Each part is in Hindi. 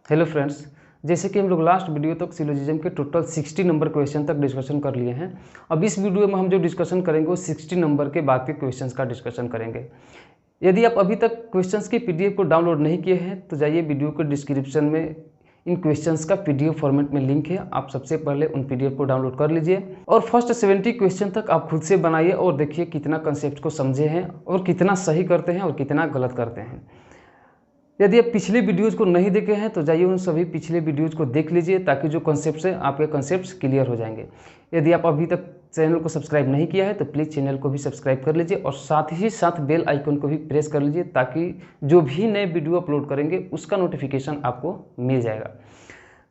हेलो फ्रेंड्स, जैसे कि हम लोग लास्ट वीडियो तक सिलोजिज्म के टोटल 60 नंबर क्वेश्चन तक डिस्कशन कर लिए हैं। अब इस वीडियो में हम जो डिस्कशन करेंगे वो 60 नंबर के बाद के क्वेश्चंस का डिस्कशन करेंगे। यदि आप अभी तक क्वेश्चंस की पीडीएफ को डाउनलोड नहीं किए हैं तो जाइए वीडियो के डिस्क्रिप्शन में इन क्वेश्चंस का पीडीएफ फॉर्मेट में लिंक है, आप सबसे पहले उन पीडीएफ को डाउनलोड कर लीजिए और फर्स्ट 70 क्वेश्चन तक आप खुद से बनाइए और देखिए कितना कंसेप्ट को समझे हैं और कितना सही करते हैं और कितना गलत करते हैं। यदि आप पिछले वीडियोज़ को नहीं देखे हैं तो जाइए उन सभी पिछले वीडियोज़ को देख लीजिए ताकि जो कॉन्सेप्ट्स हैं आपके कॉन्सेप्ट्स क्लियर हो जाएंगे। यदि आप अभी तक चैनल को सब्सक्राइब नहीं किया है तो प्लीज़ चैनल को भी सब्सक्राइब कर लीजिए और साथ ही साथ बेल आइकन को भी प्रेस कर लीजिए ताकि जो भी नए वीडियो अपलोड करेंगे उसका नोटिफिकेशन आपको मिल जाएगा।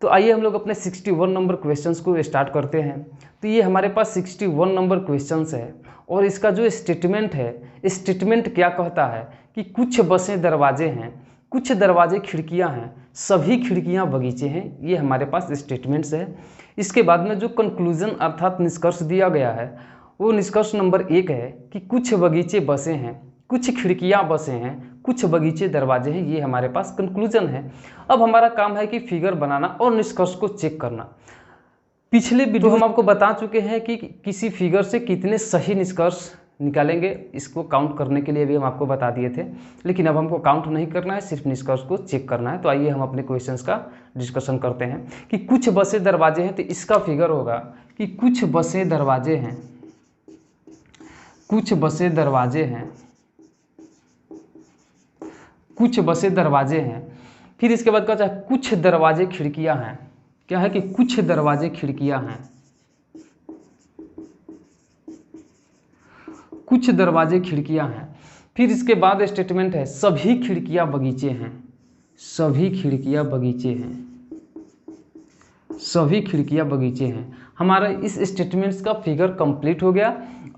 तो आइए हम लोग अपने 61 नंबर क्वेश्चंस को स्टार्ट करते हैं। तो ये हमारे पास 61 नंबर क्वेश्चंस है और इसका जो स्टेटमेंट है, स्टेटमेंट क्या कहता है कि कुछ बसें दरवाजे हैं, कुछ दरवाजे खिड़कियां हैं, सभी खिड़कियां बगीचे हैं। ये हमारे पास स्टेटमेंट्स है। इसके बाद में जो कंक्लूजन अर्थात निष्कर्ष दिया गया है वो निष्कर्ष नंबर 1 है कि कुछ बगीचे बसे हैं, कुछ खिड़कियां बसे हैं, कुछ बगीचे दरवाजे हैं। ये हमारे पास कंक्लूजन है। अब हमारा काम है कि फिगर बनाना और निष्कर्ष को चेक करना। पिछले वीडियो हम आपको बता चुके हैं कि किसी फिगर से कितने सही निष्कर्ष निकालेंगे, इसको काउंट करने के लिए भी हम आपको बता दिए थे, लेकिन अब हमको काउंट नहीं करना है, सिर्फ निष्कर्ष को चेक करना है। तो आइए हम अपने क्वेश्चंस का डिस्कशन करते हैं कि कुछ बसें दरवाजे हैं। तो इसका फिगर होगा कि कुछ बसें दरवाजे हैं, कुछ बसें दरवाजे हैं, कुछ बसें दरवाजे हैं। फिर इसके बाद कहता है कुछ दरवाजे खिड़कियां हैं। क्या है कि कुछ दरवाजे खिड़कियां हैं, कुछ दरवाजे खिड़कियां हैं। फिर इसके बाद स्टेटमेंट है सभी खिड़कियां बगीचे हैं, सभी खिड़कियां बगीचे हैं, सभी खिड़कियां बगीचे हैं। हमारा इस स्टेटमेंट्स का फिगर कंप्लीट हो गया।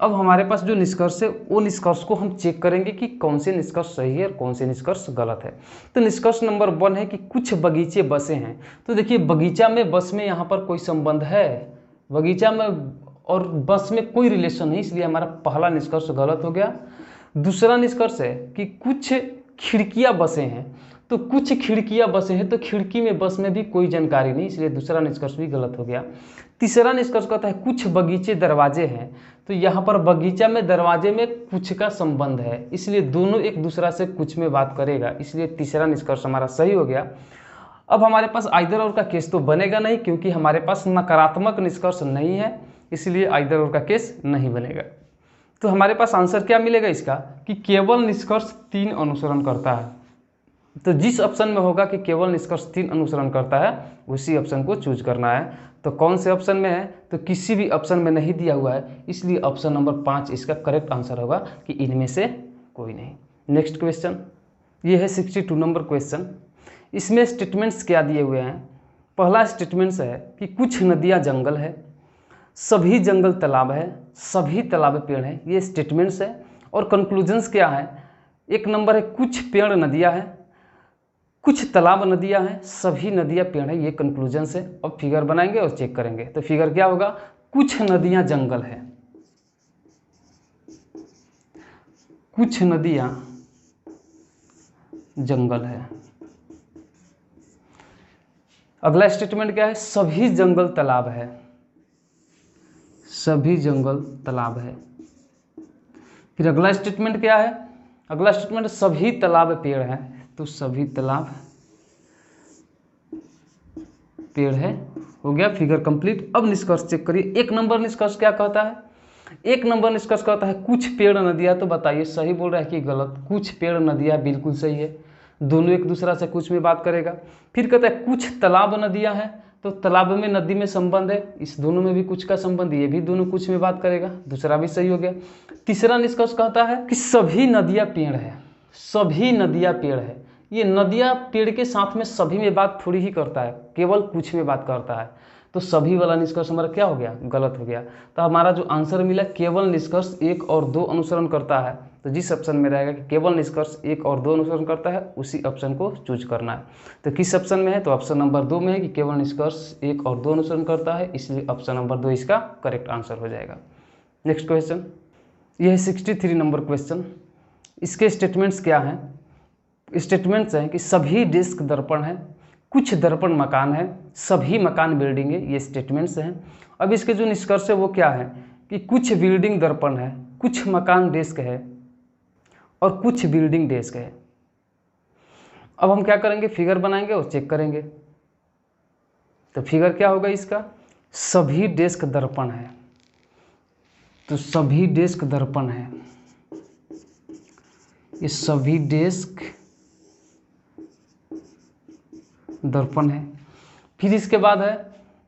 अब हमारे पास जो निष्कर्ष है वो निष्कर्ष को हम चेक करेंगे कि कौन से निष्कर्ष सही है और कौन से निष्कर्ष गलत है। तो निष्कर्ष नंबर 1 है कि कुछ बगीचे बसे हैं। तो देखिए बगीचा में बस में यहाँ पर कोई संबंध है, बगीचा में और बस में कोई रिलेशन नहीं, इसलिए हमारा पहला निष्कर्ष गलत हो गया। दूसरा निष्कर्ष है कि कुछ खिड़कियां बसे हैं। तो कुछ खिड़कियां बसे हैं तो खिड़की में बस में भी कोई जानकारी नहीं, इसलिए दूसरा निष्कर्ष भी गलत हो गया। तीसरा निष्कर्ष कहता है कुछ बगीचे दरवाजे हैं। तो यहाँ पर बगीचा में दरवाजे में कुछ का संबंध है, इसलिए दोनों एक दूसरा से कुछ में बात करेगा, इसलिए तीसरा निष्कर्ष हमारा सही हो गया। अब हमारे पास आइदर और का केस तो बनेगा नहीं क्योंकि हमारे पास नकारात्मक निष्कर्ष नहीं है, इसलिए आइदर और का केस नहीं बनेगा। तो हमारे पास आंसर क्या मिलेगा इसका कि केवल निष्कर्ष 3 अनुसरण करता है। तो जिस ऑप्शन में होगा कि केवल निष्कर्ष 3 अनुसरण करता है उसी ऑप्शन को चूज करना है। तो कौन से ऑप्शन में है, तो किसी भी ऑप्शन में नहीं दिया हुआ है, इसलिए ऑप्शन नंबर 5 इसका करेक्ट आंसर होगा कि इनमें से कोई नहीं। नेक्स्ट क्वेश्चन, ये है 62 नंबर क्वेश्चन। इसमें स्टेटमेंट्स क्या दिए हुए हैं। पहला स्टेटमेंट्स है कि कुछ नदियाँ जंगल है, सभी जंगल तालाब है, सभी तालाब पेड़ है। ये स्टेटमेंट्स है। और कंक्लूजन्स क्या है, 1 नंबर है कुछ पेड़ नदियाँ हैं, कुछ तालाब नदियाँ हैं, सभी नदियाँ पेड़ है। ये कंक्लूजन्स है। अब फिगर बनाएंगे और चेक करेंगे। तो फिगर क्या होगा, कुछ नदियाँ जंगल है, कुछ नदियाँ जंगल है। अगला स्टेटमेंट क्या है, सभी जंगल तालाब है, सभी जंगल तालाब है। फिर अगला स्टेटमेंट क्या है, अगला स्टेटमेंट सभी तालाब पेड़ है। तो सभी तालाब पेड़ है, हो गया फिगर कंप्लीट। अब निष्कर्ष चेक करिए। 1 नंबर निष्कर्ष क्या कहता है, 1 नंबर निष्कर्ष कहता है कुछ पेड़ नदियाँ। तो बताइए सही बोल रहा है कि गलत। कुछ पेड़ नदियाँ बिल्कुल सही है, दोनों एक दूसरा से कुछ में बात करेगा। फिर कहता है कुछ तालाब नदियाँ हैं। तो तालाब में नदी में संबंध है, इस दोनों में भी कुछ का संबंध, ये भी दोनों कुछ में बात करेगा, दूसरा भी सही हो गया। तीसरा निष्कर्ष कहता है कि सभी नदियाँ पेड़ है, सभी नदियाँ पेड़ है। ये नदियाँ पेड़ के साथ में सभी में बात थोड़ी ही करता है, केवल कुछ में बात करता है। तो सभी वाला निष्कर्ष हमारा क्या हो गया, गलत हो गया। तो हमारा जो आंसर मिला केवल निष्कर्ष 1 और 2 अनुसरण करता है। तो जिस ऑप्शन में रहेगा कि केवल निष्कर्ष 1 और 2 अनुसरण करता है उसी ऑप्शन को चूज करना है। तो किस ऑप्शन में है, तो ऑप्शन नंबर 2 में है कि केवल निष्कर्ष 1 और 2 अनुसरण करता है, इसलिए ऑप्शन नंबर 2 इसका करेक्ट आंसर हो जाएगा। नेक्स्ट क्वेश्चन, यह है 63 नंबर क्वेश्चन। इसके स्टेटमेंट्स क्या हैं, स्टेटमेंट्स हैं कि सभी डिस्क दर्पण हैं, कुछ दर्पण मकान है, सभी मकान बिल्डिंग है, ये स्टेटमेंट्स हैं। अब इसके जो निष्कर्ष है वो क्या है कि कुछ बिल्डिंग दर्पण है, कुछ मकान डेस्क है और कुछ बिल्डिंग डेस्क है। अब हम क्या करेंगे, फिगर बनाएंगे और चेक करेंगे। तो फिगर क्या होगा इसका, सभी डेस्क दर्पण है, तो सभी डेस्क दर्पण है, ये सभी डेस्क दर्पण है। फिर इसके बाद है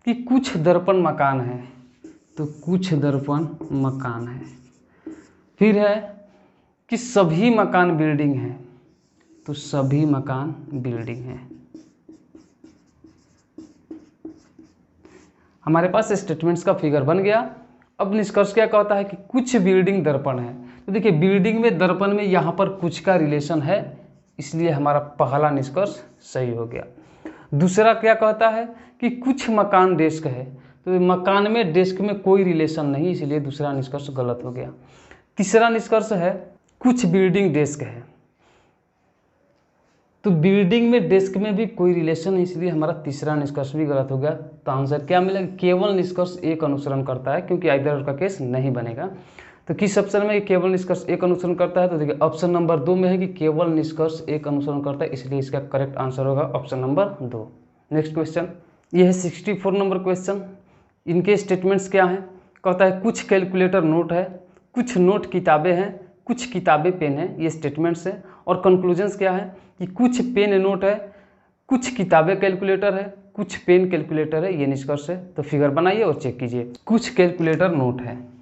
कि कुछ दर्पण मकान है, तो कुछ दर्पण मकान है। फिर है कि सभी मकान बिल्डिंग है, तो सभी मकान बिल्डिंग है। हमारे पास स्टेटमेंट्स का फिगर बन गया। अब निष्कर्ष क्या कहता है कि कुछ बिल्डिंग दर्पण है। तो देखिए बिल्डिंग में दर्पण में यहाँ पर कुछ का रिलेशन है, इसलिए हमारा पहला निष्कर्ष सही हो गया। दूसरा क्या कहता है कि कुछ मकान डेस्क है, तो मकान में डेस्क में कोई रिलेशन नहीं, इसलिए दूसरा निष्कर्ष गलत हो गया। तीसरा निष्कर्ष है कुछ बिल्डिंग डेस्क है, तो बिल्डिंग में डेस्क में भी कोई रिलेशन नहीं, इसलिए हमारा तीसरा निष्कर्ष भी गलत हो गया। तो आंसर क्या मिलेगा, केवल निष्कर्ष एक अनुसरण करता है, क्योंकि आइदर का केस नहीं बनेगा। तो किस ऑप्शन में केवल निष्कर्ष एक अनुसरण करता है, तो देखिए ऑप्शन नंबर 2 में है कि केवल निष्कर्ष एक अनुसरण करता है, इसलिए इसका करेक्ट आंसर होगा ऑप्शन नंबर 2। नेक्स्ट क्वेश्चन, ये है 64 नंबर क्वेश्चन। इनके स्टेटमेंट्स क्या हैं, कहता है कुछ कैलकुलेटर नोट है, कुछ नोट किताबें हैं, कुछ किताबें पेन है, ये स्टेटमेंट्स है। और कंक्लूजन्स क्या है कि कुछ पेन नोट है, कुछ किताबें कैलकुलेटर है, कुछ पेन कैलकुलेटर है, ये निष्कर्ष है। तो फिगर बनाइए और चेक कीजिए। कुछ कैलकुलेटर नोट है,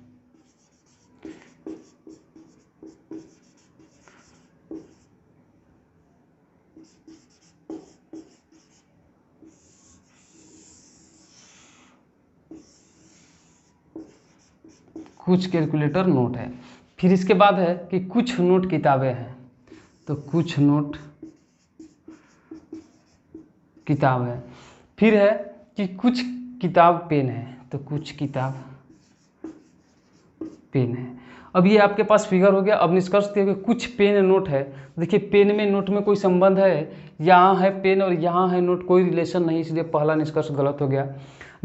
कुछ कैलकुलेटर नोट है। फिर इसके बाद है कि कुछ नोट किताबें हैं, तो कुछ नोट किताब है। फिर है कि कुछ किताब पेन है, तो कुछ किताब पेन है। अब ये आपके पास फिगर हो गया। अब निष्कर्ष दिया कि कुछ पेन नोट है। देखिए पेन में नोट में कोई संबंध है, यहाँ है पेन और यहाँ है नोट, कोई रिलेशन नहीं, इसलिए पहला निष्कर्ष गलत हो गया।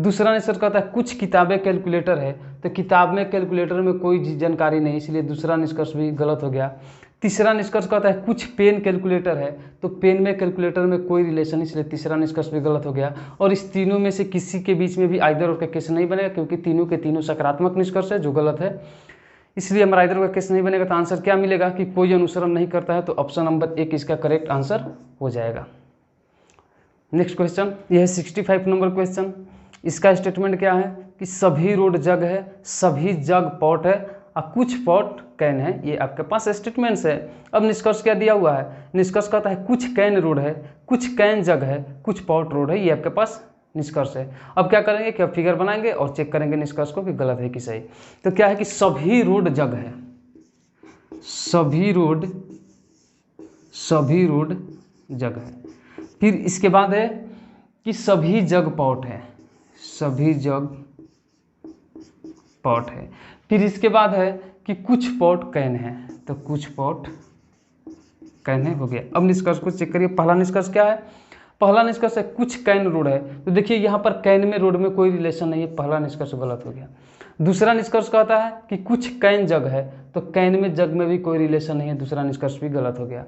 दूसरा निष्कर्ष कहता है कुछ किताबें कैलकुलेटर है, तो किताब में कैलकुलेटर में कोई जानकारी नहीं, इसलिए दूसरा निष्कर्ष भी गलत हो गया। तीसरा निष्कर्ष कहता है कुछ पेन कैलकुलेटर है, तो पेन में कैलकुलेटर में कोई रिलेशन नहीं, इसलिए तीसरा निष्कर्ष भी गलत हो गया। और इस तीनों में से किसी के बीच में भी आइदर और का केस नहीं बनेगा, क्योंकि तीनों के तीनों सकारात्मक निष्कर्ष है, जो गलत है, इसलिए हमारा आइदर का केस नहीं बनेगा। तो आंसर क्या मिलेगा कि कोई अनुसरण नहीं करता है, तो ऑप्शन नंबर 1 इसका करेक्ट आंसर हो जाएगा। नेक्स्ट क्वेश्चन, यह है 65 नंबर क्वेश्चन। इसका स्टेटमेंट क्या है कि सभी रोड जग है, सभी जग पॉट है और कुछ पॉट कैन है, ये आपके पास स्टेटमेंट्स है। अब निष्कर्ष क्या दिया हुआ है, निष्कर्ष कहता है कुछ कैन रोड है, कुछ कैन जग है, कुछ पॉट रोड है, ये आपके पास निष्कर्ष है। अब क्या करेंगे कि अब फिगर बनाएंगे और चेक करेंगे निष्कर्ष को कि गलत है कि सही। तो क्या है कि सभी रोड जग है, सभी रोड जग है। फिर इसके बाद है कि सभी जग पॉट है, सभी जग पॉट है। फिर इसके बाद है कि कुछ पॉट कैन है, तो कुछ पॉट कैन है, हो गया। अब निष्कर्ष को चेक करिए। पहला निष्कर्ष क्या है, पहला निष्कर्ष है कुछ कैन रोड है, तो देखिए यहाँ पर कैन में रोड में कोई रिलेशन नहीं है, पहला निष्कर्ष गलत हो गया। दूसरा निष्कर्ष कहता है कि कुछ कैन जग है, तो कैन में जग में भी कोई रिलेशन नहीं है, दूसरा निष्कर्ष भी गलत हो गया।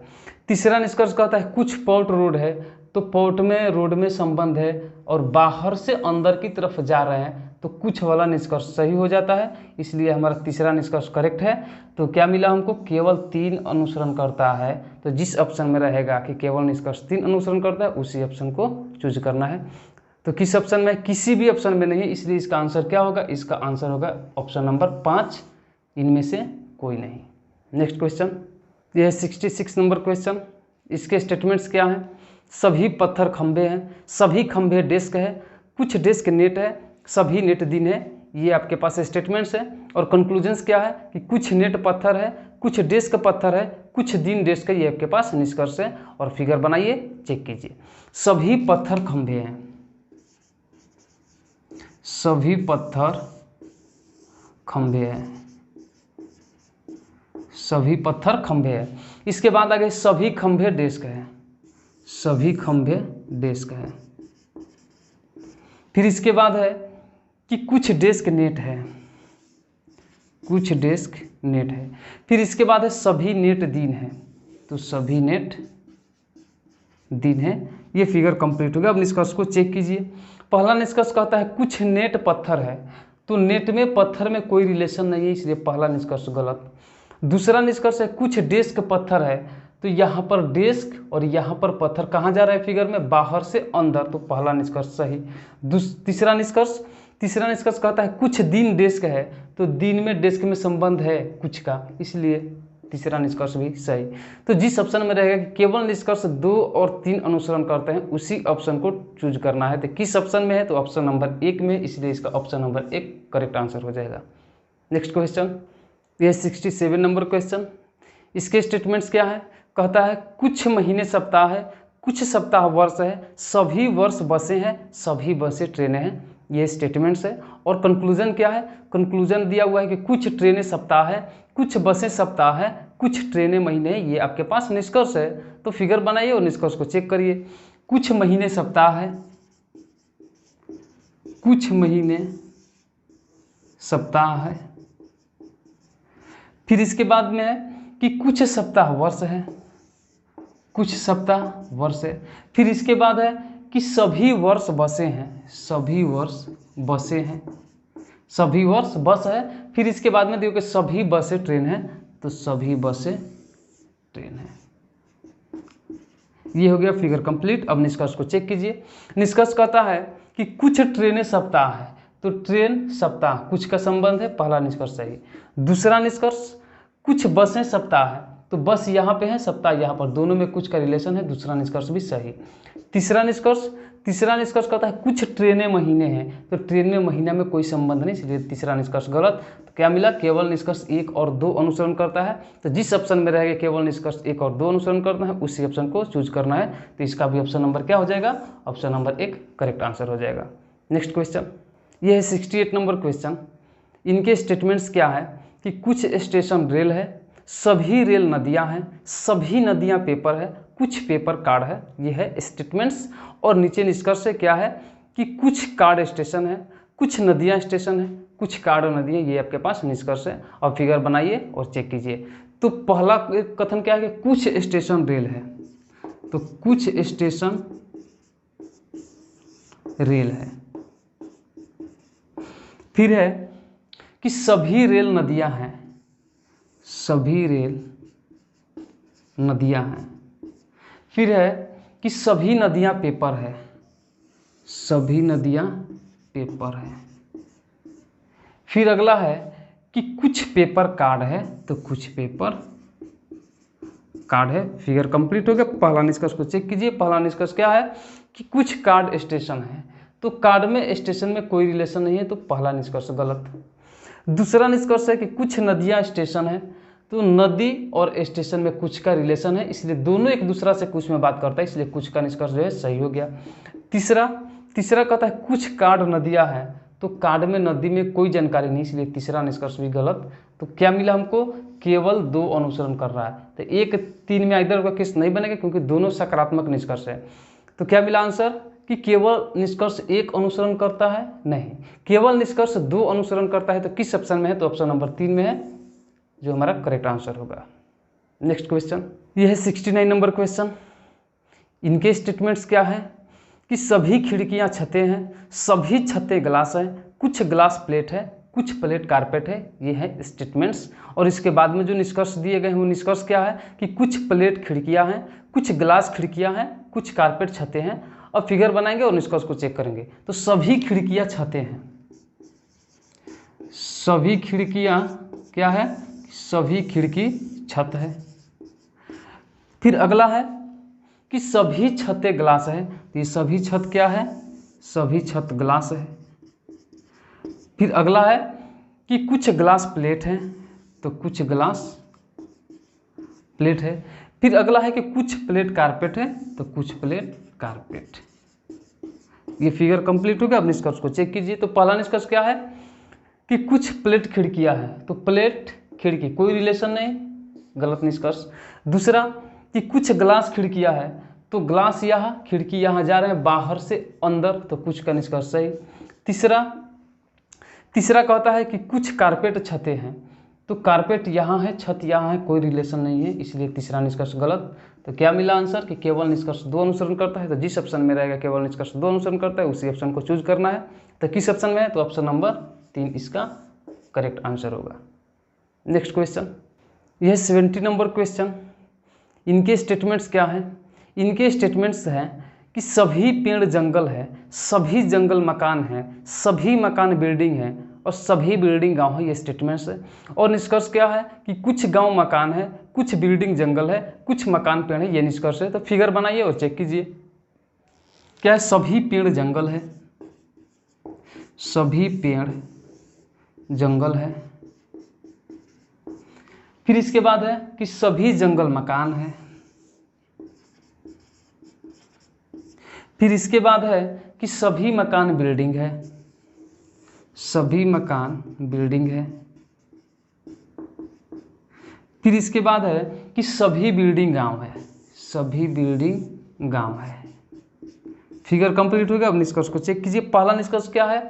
तीसरा निष्कर्ष कहता है कुछ पॉट रोड है, तो पॉट में रोड में संबंध है और बाहर से अंदर की तरफ जा रहे हैं, तो कुछ वाला निष्कर्ष सही हो जाता है, इसलिए हमारा तीसरा निष्कर्ष करेक्ट है। तो क्या मिला हमको, केवल 3 अनुसरण करता है। तो जिस ऑप्शन में रहेगा कि केवल निष्कर्ष 3 अनुसरण करता है, उसी ऑप्शन को चूज करना है। तो किस ऑप्शन में, किसी भी ऑप्शन में नहीं, इसलिए इसका आंसर क्या होगा, इसका आंसर होगा ऑप्शन नंबर 5, इनमें से कोई नहीं। नेक्स्ट क्वेश्चन, यह है 66 नंबर क्वेश्चन। इसके स्टेटमेंट्स क्या हैं, सभी पत्थर खंभे हैं, सभी खंभे डेस्क है, कुछ डेस्क नेट है, सभी नेट दिन है, ये आपके पास स्टेटमेंट्स है। और कंक्लूजन्स क्या है कि कुछ नेट पत्थर है, कुछ डेस्क पत्थर है, कुछ दिन डेस्क है, ये आपके पास निष्कर्ष है। और फिगर बनाइए, चेक कीजिए। सभी पत्थर खंभे हैं, सभी पत्थर खंभे हैं, सभी पत्थर खंभे हैं। इसके बाद आगे सभी खंभे डेस्क है, सभी खंभे डेस्क है। फिर इसके बाद है कि कुछ डेस्क नेट है, कुछ डेस्क नेट है। फिर इसके बाद है सभी नेट दिन है, तो सभी नेट दिन है। ये फिगर कंप्लीट हो गया। अब निष्कर्ष को चेक कीजिए। पहला निष्कर्ष कहता है कुछ नेट पत्थर है, तो नेट में पत्थर में कोई रिलेशन नहीं है, इसलिए पहला निष्कर्ष गलत। दूसरा निष्कर्ष है कुछ डेस्क पत्थर है, तो यहाँ पर डेस्क और यहाँ पर पत्थर कहाँ जा रहा है फिगर में, बाहर से अंदर, तो पहला निष्कर्ष सही। तीसरा निष्कर्ष कहता है कुछ दिन डेस्क है, तो दिन में डेस्क में संबंध है कुछ का, इसलिए तीसरा निष्कर्ष भी सही। तो जिस ऑप्शन में रहेगा कि केवल निष्कर्ष 2 और 3 अनुसरण करते हैं, उसी ऑप्शन को चूज करना है। तो किस ऑप्शन में है, तो ऑप्शन नंबर 1 में, इसलिए इसका ऑप्शन नंबर 1 करेक्ट आंसर हो जाएगा। नेक्स्ट क्वेश्चन, यह 67 नंबर क्वेश्चन। इसके स्टेटमेंट्स क्या है, कहता है कुछ महीने सप्ताह है, कुछ सप्ताह वर्ष है, सभी वर्ष बसें हैं, सभी बसें ट्रेनें हैं। ये स्टेटमेंट्स है। और कंक्लूजन क्या है, कंक्लूजन दिया हुआ है कि कुछ ट्रेनें सप्ताह है, कुछ बसें सप्ताह है, कुछ ट्रेनें महीने है। ये आपके पास निष्कर्ष है, तो फिगर बनाइए और निष्कर्ष को चेक करिए। कुछ महीने सप्ताह है, कुछ महीने सप्ताह है। फिर इसके बाद में है कि कुछ सप्ताह वर्ष है, कुछ सप्ताह वर्ष है। फिर इसके बाद है कि सभी वर्ष बसें हैं, सभी वर्ष बसें हैं, सभी वर्ष बस है। फिर इसके बाद में देखो कि सभी बसें ट्रेन है, तो सभी बसें ट्रेन है। ये हो गया फिगर कंप्लीट। अब निष्कर्ष को चेक कीजिए। निष्कर्ष कहता है कि कुछ ट्रेनें सप्ताह है, तो ट्रेन सप्ताह कुछ का संबंध है, पहला निष्कर्ष सही। दूसरा निष्कर्ष कुछ बसें सप्ताह है, तो बस यहाँ पे है, सप्ताह यहाँ पर, दोनों में कुछ का रिलेशन है, दूसरा निष्कर्ष भी सही। तीसरा निष्कर्ष कहता है कुछ ट्रेनें महीने हैं, तो ट्रेन में महीना में कोई संबंध नहीं, इसलिए तीसरा निष्कर्ष गलत। तो क्या मिला, केवल निष्कर्ष 1 और 2 अनुसरण करता है। तो जिस ऑप्शन में रहेगा केवल निष्कर्ष 1 और 2 अनुसरण करना है, उसी ऑप्शन को चूज करना है। तो इसका भी ऑप्शन नंबर क्या हो जाएगा, ऑप्शन नंबर 1 करेक्ट आंसर हो जाएगा। नेक्स्ट क्वेश्चन, ये है 68 नंबर क्वेश्चन। इनके स्टेटमेंट्स क्या है कि कुछ स्टेशन रेल है, सभी रेल नदियां हैं, सभी नदियां पेपर है, कुछ पेपर कार्ड है। ये है स्टेटमेंट्स। और नीचे निष्कर्ष क्या है कि कुछ कार्ड स्टेशन है, कुछ नदियां स्टेशन है, कुछ कार्ड और नदियां। ये आपके पास निष्कर्ष है। और फिगर बनाइए और चेक कीजिए। तो पहला कथन क्या है कि कुछ स्टेशन रेल है, तो कुछ स्टेशन रेल है। फिर है कि सभी रेल नदियां हैं, सभी रेल नदियां हैं। फिर है कि सभी नदियां पेपर है, सभी नदियां पेपर है। फिर अगला है कि कुछ पेपर कार्ड है, तो कुछ पेपर कार्ड है। फिगर कंप्लीट हो गया। पहला निष्कर्ष को चेक कीजिए। पहला निष्कर्ष क्या है कि कुछ कार्ड स्टेशन है, तो कार्ड में स्टेशन में कोई रिलेशन नहीं है, तो पहला निष्कर्ष गलत। दूसरा निष्कर्ष है कि कुछ नदियां स्टेशन है, तो नदी और स्टेशन में कुछ का रिलेशन है, इसलिए दोनों एक दूसरा से कुछ में बात करता है, इसलिए कुछ का निष्कर्ष जो है सही हो गया। तीसरा कहता है कुछ कार्ड नदियां हैं, तो कार्ड में नदी में कोई जानकारी नहीं, इसलिए तीसरा निष्कर्ष भी गलत। तो क्या मिला हमको, केवल 2 अनुसरण कर रहा है। तो 1 3 में इधर का केस नहीं बनेगा, क्योंकि दोनों सकारात्मक निष्कर्ष है। तो क्या मिला आंसर कि केवल निष्कर्ष 1 अनुसरण करता है, नहीं, केवल निष्कर्ष 2 अनुसरण करता है। तो किस ऑप्शन में है, तो ऑप्शन नंबर 3 में है, जो हमारा करेक्ट आंसर होगा। नेक्स्ट क्वेश्चन, यह है 69 नंबर क्वेश्चन। इनके स्टेटमेंट्स क्या है कि सभी खिड़कियां छतें हैं, सभी छतें ग्लास है, कुछ ग्लास प्लेट है, कुछ प्लेट कारपेट है। ये है स्टेटमेंट्स। और इसके बाद में जो निष्कर्ष दिए गए हैं वो निष्कर्ष क्या है कि कुछ प्लेट खिड़कियां हैं, कुछ ग्लास खिड़कियां हैं, कुछ कारपेट छतें हैं। अब फिगर बनाएंगे और निष्कर्ष को चेक करेंगे। तो सभी खिड़कियां छतें हैं, सभी खिड़कियां क्या है, सभी खिड़की छत है। फिर अगला है कि सभी छतें ग्लास है, तो ये सभी छत क्या है, सभी छत ग्लास है। फिर अगला है कि कुछ ग्लास प्लेट है, तो कुछ ग्लास प्लेट है। फिर अगला है कि कुछ प्लेट कारपेट है, तो कुछ प्लेट कारपेट। ये फिगर कंप्लीट हो गया। अब निष्कर्ष को चेक कीजिए। तो पहला निष्कर्ष क्या है कि कुछ प्लेट खिड़कियां हैं, तो प्लेट खिड़की कोई रिलेशन नहीं, गलत निष्कर्ष। दूसरा कि कुछ ग्लास खिड़कियां है, तो ग्लास यहाँ, खिड़की यहाँ जा रहे हैं बाहर से अंदर, तो कुछ का निष्कर्ष सही। तीसरा कहता है कि कुछ कारपेट छतें हैं, तो कारपेट यहाँ है, छत यहाँ है, कोई रिलेशन नहीं है, इसलिए तीसरा निष्कर्ष गलत। तो क्या मिला आंसर कि केवल निष्कर्ष 2 अनुसरण करता है। तो जिस ऑप्शन में रहेगा केवल निष्कर्ष 2 अनुसरण करता है उसी ऑप्शन को चूज करना है। तो किस ऑप्शन में है, तो ऑप्शन नंबर 3 इसका करेक्ट आंसर होगा। नेक्स्ट क्वेश्चन, यह 70 नंबर क्वेश्चन। इनके स्टेटमेंट्स क्या हैं? इनके स्टेटमेंट्स हैं कि सभी पेड़ जंगल है, सभी जंगल मकान है, सभी मकान बिल्डिंग है और सभी बिल्डिंग गांव है। ये स्टेटमेंट्स है। और निष्कर्ष क्या है कि कुछ गांव मकान है, कुछ बिल्डिंग जंगल है, कुछ मकान पेड़ है, ये निष्कर्ष है। तो फिगर बनाइए और चेक कीजिए। क्या है? सभी पेड़ जंगल है, सभी पेड़ जंगल है। फिर इसके बाद है कि सभी जंगल मकान है। फिर इसके बाद है कि सभी मकान बिल्डिंग है, सभी मकान बिल्डिंग है। फिर इसके बाद है कि सभी बिल्डिंग गांव है, सभी बिल्डिंग गांव है। फिगर कंप्लीट हो गया। अब निष्कर्ष को चेक कीजिए। पहला निष्कर्ष क्या है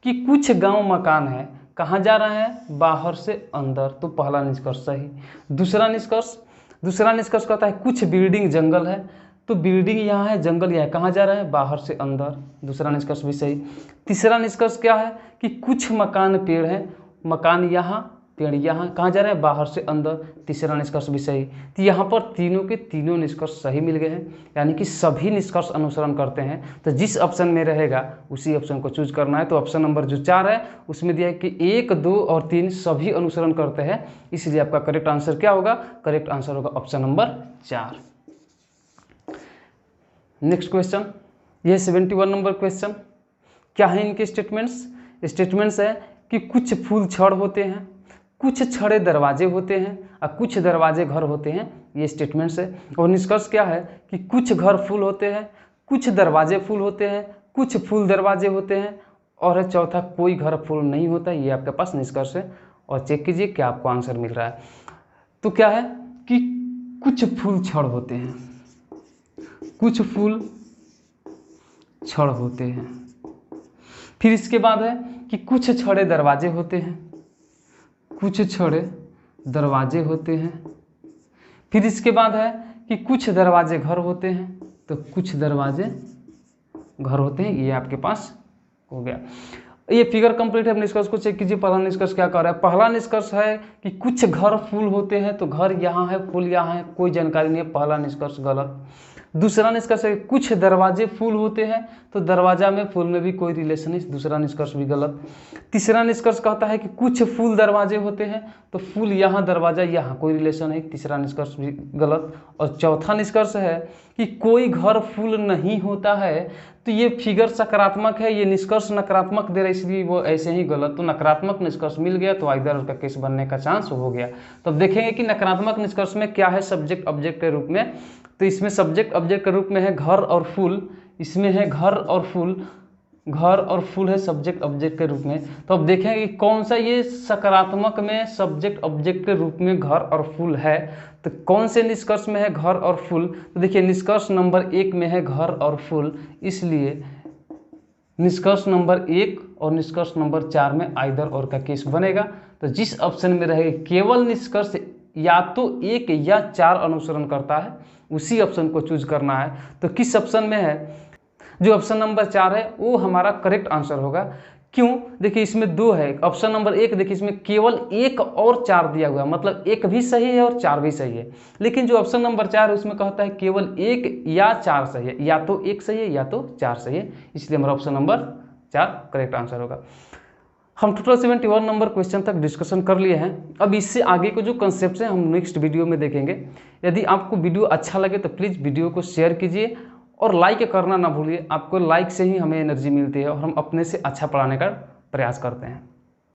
कि कुछ गांव मकान है, कहाँ जा रहा है? बाहर से अंदर, तो पहला निष्कर्ष सही। दूसरा निष्कर्ष कहता है कुछ बिल्डिंग जंगल है, तो बिल्डिंग यहाँ है, जंगल यहाँ है, कहाँ जा रहा है? बाहर से अंदर, दूसरा निष्कर्ष भी सही। तीसरा निष्कर्ष क्या है कि कुछ मकान पेड़ है, मकान यहाँ, पेड़ यहाँ, कहाँ जा रहा है? बाहर से अंदर, तीसरा निष्कर्ष भी सही। तो यहाँ पर तीनों के तीनों निष्कर्ष सही मिल गए हैं, यानी कि सभी निष्कर्ष अनुसरण करते हैं। तो जिस ऑप्शन में रहेगा उसी ऑप्शन को चूज करना है। तो ऑप्शन नंबर जो 4 है उसमें दिया है कि 1, 2 और 3 सभी अनुसरण करते हैं, इसलिए आपका करेक्ट आंसर क्या होगा? करेक्ट आंसर होगा ऑप्शन नंबर 4। नेक्स्ट क्वेश्चन, यह 71 नंबर क्वेश्चन। क्या है इनके स्टेटमेंट्स? स्टेटमेंट्स है कि कुछ फूल छड़ होते हैं, कुछ छड़े दरवाजे होते हैं और कुछ दरवाजे घर होते हैं। ये स्टेटमेंट्स है। और निष्कर्ष क्या है कि कुछ घर फूल होते हैं, कुछ दरवाजे फूल होते हैं, कुछ फूल दरवाजे होते हैं, और है चौथा कोई घर फूल नहीं होता। ये आपके पास निष्कर्ष है। और चेक कीजिए क्या आपको आंसर मिल रहा है। तो क्या है कि कुछ फूल छड़ होते हैं, कुछ फूल छड़ होते हैं। फिर इसके बाद है कि कुछ छड़े दरवाजे होते हैं, कुछ छड़े दरवाजे होते हैं। फिर इसके बाद है कि कुछ दरवाजे घर होते हैं, तो कुछ दरवाजे घर होते हैं। ये आपके पास हो गया। ये फिगर कंप्लीट है। निष्कर्ष को चेक कीजिए। पहला निष्कर्ष क्या कर रहा है? पहला निष्कर्ष है कि कुछ घर फूल होते हैं, तो घर यहाँ है, फूल यहाँ है, कोई जानकारी नहीं है, पहला निष्कर्ष गलत। दूसरा निष्कर्ष है कुछ दरवाजे फूल होते हैं, तो दरवाजा में फूल में भी कोई रिलेशन नहीं, दूसरा निष्कर्ष भी गलत। तीसरा निष्कर्ष कहता है कि कुछ फूल दरवाजे होते हैं, तो फूल यहाँ, दरवाजा यहाँ, कोई रिलेशन है, तीसरा निष्कर्ष भी गलत। और चौथा निष्कर्ष है कि कोई घर फूल नहीं होता है, तो ये फिगर सकारात्मक है, ये निष्कर्ष नकारात्मक दे रहा है, इसलिए वो ऐसे ही गलत। तो नकारात्मक निष्कर्ष मिल गया, तो आइदर का केस बनने का चांस हो गया। तो अब देखेंगे कि नकारात्मक निष्कर्ष में क्या है सब्जेक्ट ऑब्जेक्ट के रूप में। तो इसमें सब्जेक्ट ऑब्जेक्ट के रूप में है घर और फूल, इसमें है घर और फूल, घर और फूल है सब्जेक्ट ऑब्जेक्ट के रूप में। तो अब देखेंगे कि कौन सा ये सकारात्मक में सब्जेक्ट ऑब्जेक्ट के रूप में घर और फूल है। तो कौन से निष्कर्ष में है घर और फूल? तो देखिए निष्कर्ष नंबर 1 में है घर और फूल, इसलिए निष्कर्ष नंबर 1 और निष्कर्ष नंबर 4 में आइदर और का केस बनेगा। तो जिस ऑप्शन में रहेगा केवल निष्कर्ष या तो 1 या 4 अनुसरण करता है, उसी ऑप्शन को चूज करना है। तो किस ऑप्शन में है? जो ऑप्शन नंबर 4 है वो हमारा करेक्ट आंसर होगा। क्यों? देखिए इसमें 2 है। ऑप्शन नंबर 1 देखिए इसमें केवल 1 और 4 दिया हुआ है, मतलब 1 भी सही है और 4 भी सही है। लेकिन जो ऑप्शन नंबर 4 है उसमें कहता है केवल 1 या 4 सही है, या तो 1 सही है या तो 4 सही है, इसलिए हमारा ऑप्शन नंबर 4 करेक्ट आंसर होगा। हम टोटल 71 नंबर क्वेश्चन तक डिस्कशन कर लिए हैं। अब इससे आगे को जो कंसेप्ट हैं हम नेक्स्ट वीडियो में देखेंगे। यदि आपको वीडियो अच्छा लगे तो प्लीज़ वीडियो को शेयर कीजिए और लाइक करना ना भूलिए। आपको लाइक से ही हमें एनर्जी मिलती है और हम अपने से अच्छा पढ़ाने का प्रयास करते हैं।